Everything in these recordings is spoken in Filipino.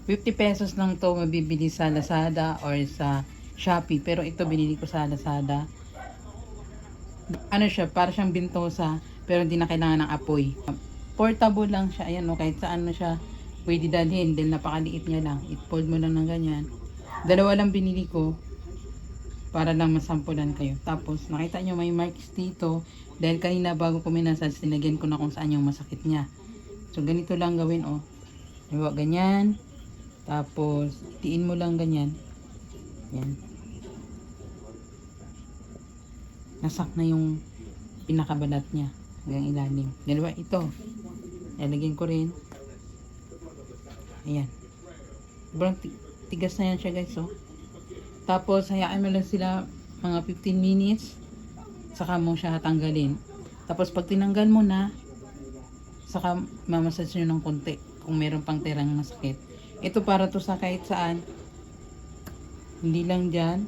50 pesos lang to mabibili sa Lazada or sa Shopee. Pero ito binili ko sa Lazada. Ano siya, para siyang bintosa, pero hindi na kailangan ng apoy. Portable lang siya, ayan o, kahit saan na siya pwede dalhin, dahil napakaliit niya lang. I-fold mo lang ng ganyan. Dalawa lang binili ko, para lang masampulan kayo. Tapos, nakita nyo may marks dito, dahil kanina bago ko minasal, sinagyan ko na kung saan yung masakit niya. So, ganito lang gawin o. Diba, ganyan. Tapos, tiin mo lang ganyan. Yan. Nasak na yung pinakabalat niya hanggang ilalim. Dalawa ito. Lalagyan ko rin. Ayan. Sobrang tigas na yan siya guys. Oh. Tapos hayaan mo lang sila mga 15 minutes. Saka mo siya tanggalin. Tapos pag tinanggal mo na, saka mamassage nyo ng konti kung meron pang tirang masakit. Ito para to sa kahit saan. Hindi lang dyan.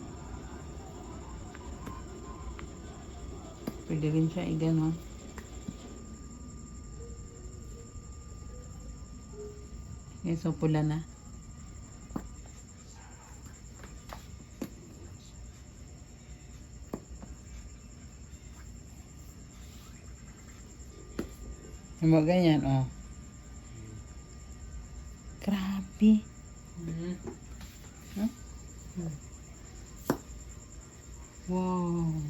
Pwede rin siya i-ganon. Okay, so pula na. Yung ganyan, oh. Grabe. Huh? Wow.